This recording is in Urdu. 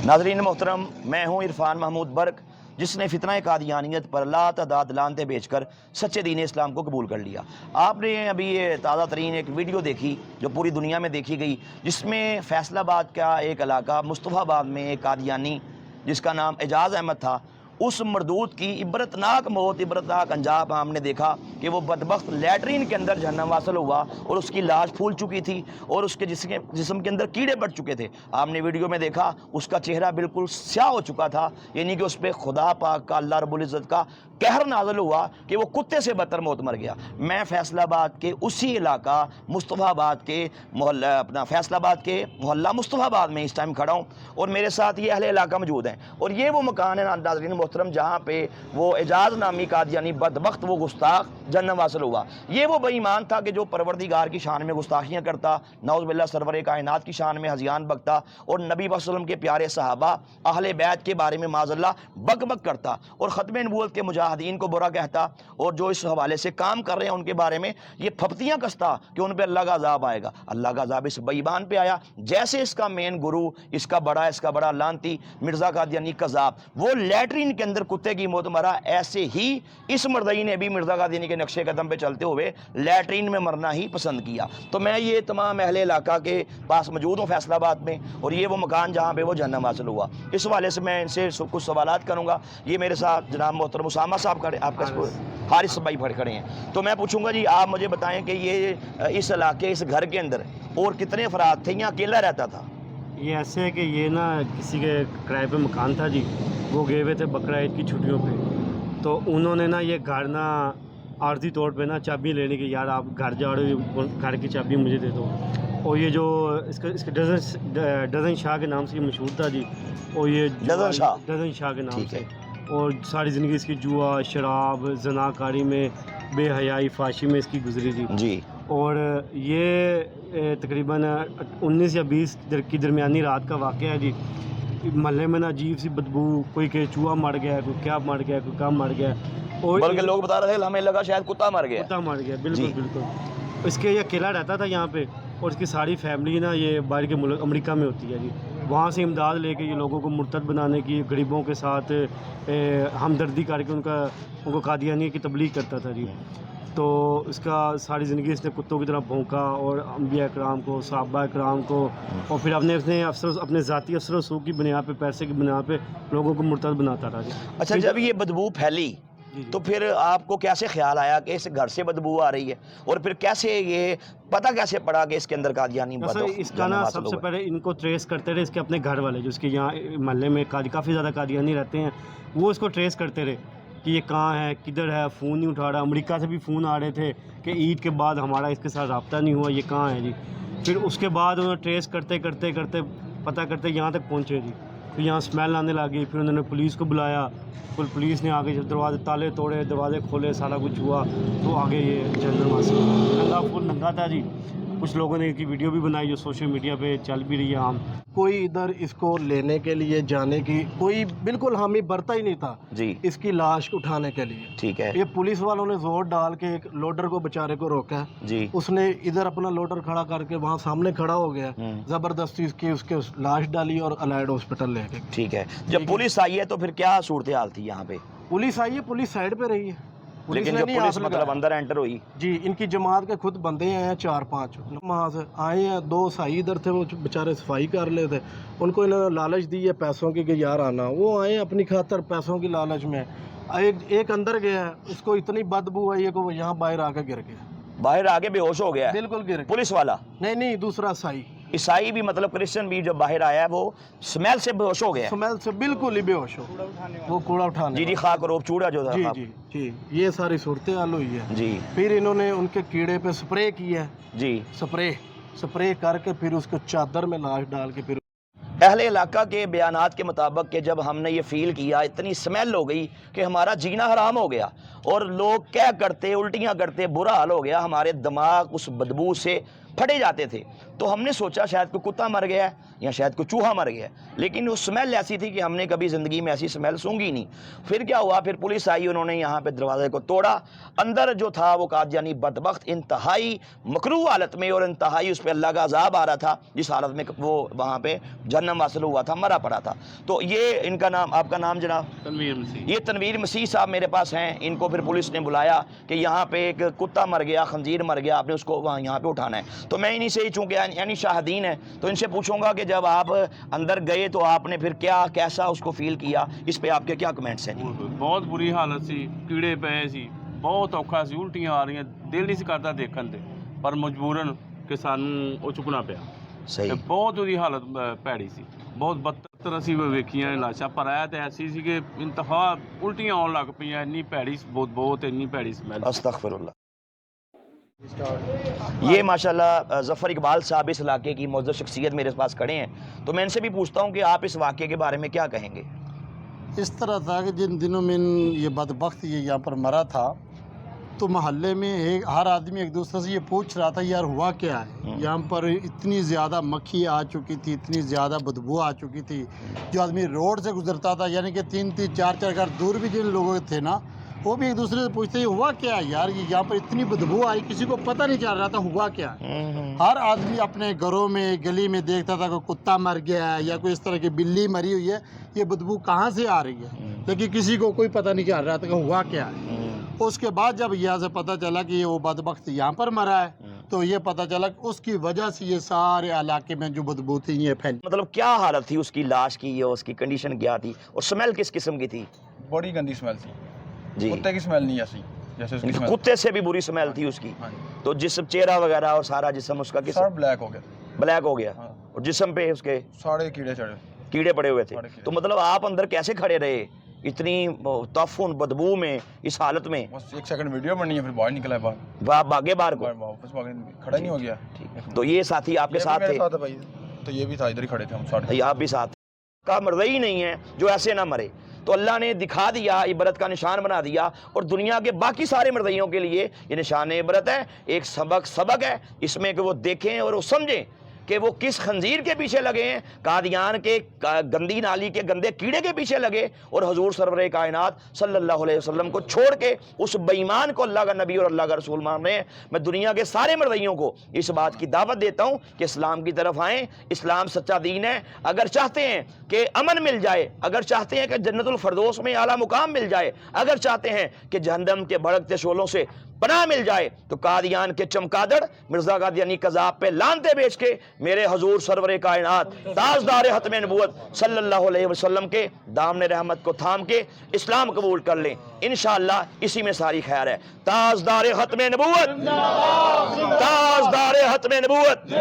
ناظرین محترم، میں ہوں عرفان محمود برق، جس نے فتنہ قادیانیت پر لا تعداد لانتیں بیچ کر سچے دین اسلام کو قبول کر لیا۔ آپ نے ابھی یہ تازہ ترین ایک ویڈیو دیکھی جو پوری دنیا میں دیکھی گئی، جس میں فیصل آباد کا ایک علاقہ مصطفیٰ آباد میں ایک قادیانی جس کا نام اعجاز احمد تھا، اس مردود کی عبرتناک موت، عبرتناک انجام ہم نے دیکھا کہ وہ بدبخت لیٹرین کے اندر جہنم واصل ہوا اور اس کی لاش پھول چکی تھی اور اس کے جسم کے اندر کیڑے پڑ چکے تھے۔ آپ نے ویڈیو میں دیکھا اس کا چہرہ بالکل سیاہ ہو چکا تھا، یعنی کہ اس پہ خدا پاک کا، اللہ رب العزت کا قہر نازل ہوا کہ وہ کتے سے بدتر موت مر گیا۔ میں فیصل آباد کے اسی علاقہ مصطفیٰ آباد کے محلہ فیصل آباد کے محلہ مصطفیٰ آباد میں اس ٹائم کھڑا ہوں اور میرے ساتھ یہ اہل علاقہ موجود ہیں، اور یہ وہ مکان ہے ناظرین محترم جہاں پہ وہ اعجاز نامی قادیانی بدبخت، وہ گستاخ جہنم واصل ہوا۔ یہ وہ بے ایمان تھا کہ جو پروردگار کی شان میں گستاخیاں کرتا، نعوذ باللہ سرور کائنات کی شان میں ہذیان بکتا، اور نبی صلی اللہ علیہ وسلم کے پیارے صحابہ اہل بیت کے بارے میں معاذ اللہ بک بک کرتا، اور ختم نبوت کے مجاہدین کو برا کہتا، اور جو اس حوالے سے کام کر رہے ہیں ان کے بارے میں یہ پھپتیاں کستا کہ ان پہ اللہ کا عذاب آئے گا۔ اللہ کا عذاب اس بے ایمان پہ آیا، جیسے اس کا مین گرو، اس کا بڑا لانتی مرزا قادیانی قذاب وہ لیٹرین کے اندر کتے کی موت مرا، ایسے ہی اس مردئی نے بھی مرزا قادیانی کے نقشے قدم پہ چلتے ہوئے لیٹرین میں مرنا ہی پسند کیا۔ تو میں یہ تمام اہل علاقہ کے پاس موجود ہوں فیصل آباد میں، اور یہ وہ مکان جہاں پہ وہ جہنم حاصل ہوا۔ اس حوالے سے میں ان سے کچھ سوالات کروں گا۔ یہ میرے ساتھ جناب محترم اسامہ صاحب کھڑے، آپ کا حارث بھائی کھڑے ہیں، تو میں پوچھوں گا جی آپ مجھے بتائیں کہ یہ اس علاقے، اس گھر کے اندر اور کتنے افراد تھے یا اکیلا رہتا تھا؟ یہ ایسے ہے کہ یہ نا کسی کے کرائے پہ مکان تھا جی، وہ گئے ہوئے تھے بقرہ عید کی چھٹیوں پہ، تو انہوں نے نا یہ گھر نا عارضی طور پہ نا چابی لینے کی، یار آپ گھر جا رہے ہو گھر کی چابی مجھے دے دو، اور یہ جو اس کے ڈزن شاہ کے نام سے یہ مشہور تھا جی، اور یہ ڈزن شاہ کے نام سے، اور ساری زندگی اس کی جوا، شراب، زناکاری میں، بے حیائی، فحاشی میں اس کی گزری تھی جی۔ اور یہ تقریباً 19 یا 20 کی درمیانی رات کا واقعہ ہے جی۔ محلے میں نا عجیب سی بدبو، کوئی کہ چوہا مر گیا، کوئی کیا مر گیا، کوئی کم مر گیا، اور بلکہ لوگ بتا رہے تھے ہمیں لگا شاید کتا مر گیا۔ بالکل بالکل۔ اس کے یہ اکیلا رہتا تھا یہاں پہ، اور اس کی ساری فیملی نا یہ باہر کے ملک امریکہ میں ہوتی ہے جی۔ وہاں سے امداد لے کے یہ لوگوں کو مرتد بنانے کی، غریبوں کے ساتھ ہمدردی کر کے ان کو قادیانی کی تبلیغ کرتا تھا جی۔ تو اس کا ساری زندگی اس نے کتوں کی طرح بھونکا، اور انبیاء اکرام کو، صحابہ اکرام کو، اور پھر اپنے ذاتی افسر و رسوخ کی بنیاد پہ، پیسے کی بنیاد پہ لوگوں کو مرتد بناتا تھا جی۔ اچھا، جب یہ بدبو پھیلی تو پھر آپ کو کیسے خیال آیا کہ اس گھر سے بدبو آ رہی ہے، اور پھر کیسے یہ پتہ کیسے پڑا کہ اس کے اندر قادیانی اس کا نا سب سے پہلے ان کو ٹریس کرتے رہے، اس کے اپنے گھر والے جو اس کے یہاں محلے میں کافی زیادہ قادیانی رہتے ہیں، وہ اس کو ٹریس کرتے رہے کہ یہ کہاں ہے، کدھر ہے، فون نہیں اٹھا رہا۔ امریکہ سے بھی فون آ رہے تھے کہ عید کے بعد ہمارا اس کے ساتھ رابطہ نہیں ہوا، یہ کہاں ہے جی۔ پھر اس کے بعد انہوں نے ٹریس کرتے پتہ کرتے یہاں تک پہنچے جی۔ پھر یہاں اسمیل آنے لگی، پھر انہوں نے پولیس کو بلایا، پھر پولیس نے آگے جب دروازے تالے توڑے، دروازے کھولے، سارا کچھ ہوا، تو آگے یہ جنرل حاصل ننگا فل ننگا تھا جی۔ کچھ لوگوں نے کی ویڈیو بھی بنائی جو سوشل میڈیا پہ چل بھی رہی ہے عام۔ کوئی ادھر اس کو لینے کے لیے جانے کی کوئی بالکل حامی برتا ہی نہیں تھا جی، اس کی لاش اٹھانے کے لیے۔ ٹھیک ہے، یہ پولیس والوں نے زور ڈال کے ایک لوڈر کو بیچارے کو روکا جی، اس نے ادھر اپنا لوڈر کھڑا کر کے وہاں سامنے کھڑا ہو گیا، زبردستی اس کے لاش ڈالی اور الائڈ ہاسپٹل لے کے۔ ٹھیک ہے، جب پولیس آئی ہے تو پھر کیا صورتحال تھی یہاں پہ؟ پولیس آئی ہے، پولیس سائڈ پہ رہی ہے، لیکن جو پولیس مطلب اندر انٹر ہوئی جی، ان کی جماعت کے خود بندے ہیں 4-5 وہاں سے آئے ہیں، 2 سائی ادھر تھے، وہ بیچارے صفائی کر لے تھے، ان کو انہوں نے لالچ دی ہے پیسوں کی کہ یار آنا، وہ آئے اپنی خاطر پیسوں کی لالچ میں۔ ایک اندر گیا ہے، اس کو اتنی بدبو آئی ہے کہ وہ یہاں باہر آ کے گر گیا، باہر آگے بے ہوش ہو گیا، بالکل گر گیا۔ پولیس والا نہیں، دوسرا سائی عیسائی بھی، مطلب کرسچن بھی جب باہر آیا ہے وہ سمیل سے بے ہوش ہو گیا، سمیل سے بالکل ہی بے ہوش ہو، وہ کوڑا اٹھانے جی، خاک روب چوڑا جو تھا، جی، یہ ساری صورتحال ہوئی ہے جی۔ پھر انہوں نے ان کے کیڑے پہ سپرے کیا ہے جی، سپرے کر کے پھر اس کو چادر میں لاش ڈال کے پھر اہل علاقہ کے بیانات کے مطابق کہ جب ہم نے یہ فیل کیا، اتنی سمیل ہو گئی کہ ہمارا جینا حرام ہو گیا، اور لوگ کیا کرتے، الٹیاں کرتے، برا حال ہو گیا، ہمارے دماغ اس بدبو سے پھٹے جاتے تھے. تو ہم نے سوچا شاید کوئی کتا مر گیا ہے یا شاید کوئی چوہا مر گیا ہے, لیکن وہ اسمیل ایسی تھی کہ ہم نے کبھی زندگی میں ایسی اسمیل سونگھی نہیں. پھر کیا ہوا, پھر پولیس آئی, انہوں نے یہاں پہ دروازے کو توڑا. اندر جو تھا وہ قادیانی بدبخت انتہائی مکروہ حالت میں اور انتہائی اس پہ اللہ کا عذاب آ رہا تھا, جس حالت میں وہ وہاں پہ جہنم حاصل ہوا تھا, مرا پڑا تھا. تو یہ ان کا نام, آپ کا نام جناب؟ تنویر مسیح. یہ تنویر مسیح صاحب میرے پاس ہیں. ان کو پھر پولیس نے بلایا کہ یہاں پہ ایک کتا مر گیا, خنزیر مر گیا, آپ نے اس کو وہاں یہاں پہ اٹھانا ہے. تو میں انہیں سے ہی, چونکہ یعنی شاہدین ہے, تو ان سے پوچھوں گا کہ جب آپ اندر گئے تو آپ نے پھر کیسا اس کو فیل کیا, اس پہ آپ کے کیا کمنٹس ہیں؟ بہت بری حالت سی, ਕੀੜੇ ਪਏ ਸੀ, ਬਹੁਤ ਔਖਾ ਸੀ, ਉਲਟੀਆਂ ਆ ਰਹੀਆਂ, ਦਿਲ ਨਹੀਂ ਸੀ ਕਰਦਾ ਦੇਖਣ ਤੇ, ਪਰ ਮਜਬੂਰਨ ਕਿ ਸਾਨੂੰ ਉਹ ਚੁੱਕਣਾ ਪਿਆ. صحیح. ਬਹੁਤ ਉਹਦੀ ਹਾਲਤ ਭੈੜੀ ਸੀ, ਬਹੁਤ ਬਦਤਰ ਅਸੀਂ ਵੇਖੀਆਂ ਲਾਸ਼ਾਂ, ਪਰ ਇਹ ਤਾਂ ਐਸੀ ਸੀ ਕਿ ਇੰਤਹਾ ਉਲਟੀਆਂ ਆਉਣ ਲੱਗ ਪਈਆਂ, ਇੰਨੀ ਭੈੜੀ ਬਹੁਤ ਇੰਨੀ ਭੈੜੀ ਸਮੈਲ. استغفر اللہ. یہ ماشاءاللہ ظفر اقبال صاحب اس علاقے کی معزز شخصیت میرے پاس کھڑے ہیں, تو میں ان سے بھی پوچھتا ہوں کہ آپ اس واقعے کے بارے میں کیا کہیں گے؟ اس طرح تھا کہ جن دنوں میں یہ بدبخت یہ یہاں پر مرا تھا تو محلے میں ہر آدمی ایک دوسرے سے یہ پوچھ رہا تھا یار ہوا کیا ہے. یہاں پر اتنی زیادہ مکھی آ چکی تھی, اتنی زیادہ بدبو آ چکی تھی, جو آدمی روڈ سے گزرتا تھا, یعنی کہ 3-3 4-4 گھر دور بھی جن لوگوں تھے نا, وہ بھی ایک دوسرے سے پوچھتے یہ ہوا کیا ہے یار, یہ یہاں پر اتنی بدبو آئی, کسی کو پتہ نہیں چل رہا تھا ہوا کیا ہے. ہر آدمی اپنے گھروں میں گلی میں دیکھتا تھا کہ کتا مر گیا ہے یا کوئی اس طرح کی بلی مری ہوئی ہے, یہ بدبو کہاں سے آ رہی ہے, لیکن کسی کو کوئی پتہ نہیں چل رہا تھا کہ ہوا کیا ہے. اس کے بعد جب یہاں سے پتہ چلا کہ یہ وہ بدبخت یہاں پر مرا ہے, تو یہ پتہ چلا کہ اس کی وجہ سے یہ سارے علاقے میں جو بدبو تھی یہ پھیلی. مطلب کیا حالت تھی اس کی لاش کی, یا اس کی کنڈیشن کیا تھی, اور سمیل کس قسم کی تھی؟ بڑی گندی اسمیل تھی جی, کتے کی اسمیل نہیں ایسی جیسے اس کی اسمیل. کتے سے بھی بری سمیل تھی اس کی. ہاں جی. تو جسم, چہرہ وغیرہ اور سارا جسم اس کا کس سارا بلیک ہو گیا, بلیک ہو گیا, ہاں. اور جسم پہ اس کے سارے کیڑے چڑھے. کیڑے پڑے ہوئے تھے. سارے کیڑے. تو مطلب آپ اندر کیسے کھڑے رہے اتنی تفن بدبو میں, اس حالت میں؟ بس 1 سیکنڈ ویڈیو بننی ہے, پھر باہر نکلا ہے, بھاگے باہر کو. واپس کھڑا نہیں ہو گیا. تو یہ ساتھی آپ کے ساتھ تھے؟ ساتھ ہے بھائی, تو یہ بھی تھا, ادھر ہی کھڑے تھے ہم ساتھ. آپ بھی ساتھ کا مرضی نہیں ہے جو ایسے نہ مرے. تو اللہ نے دکھا دیا, عبرت کا نشان بنا دیا, اور دنیا کے باقی سارے مرضیوں کے لیے یہ نشان عبرت ہے, ایک سبق ہے اس میں کہ وہ دیکھیں اور وہ سمجھیں کہ وہ کس خنزیر کے پیچھے لگے ہیں, قادیان کے گندی نالی کے گندے کیڑے کے پیچھے لگے, اور حضور سرور کائنات صلی اللہ علیہ وسلم کو چھوڑ کے اس بے ایمان کو اللہ کا نبی اور اللہ کا رسول مان رہے ہیں. میں دنیا کے سارے مرضیوں کو اس بات کی دعوت دیتا ہوں کہ اسلام کی طرف آئیں. اسلام سچا دین ہے. اگر چاہتے ہیں کہ امن مل جائے, اگر چاہتے ہیں کہ جنت الفردوس میں اعلیٰ مقام مل جائے, اگر چاہتے ہیں کہ جہنم کے بھڑکتے شعلوں سے پناہ مل جائے, تو قادیان کے چمکادڑ مرزا قادیانی قذاب پہ لانتے بیچ کے میرے حضور سرور کائنات تاجدار ختم نبوت صلی اللہ علیہ وسلم کے دامن رحمت کو تھام کے اسلام قبول کر لیں. انشاءاللہ اسی میں ساری خیر ہے. تاجدار ختم نبوت, تاجدار ختم نبوت.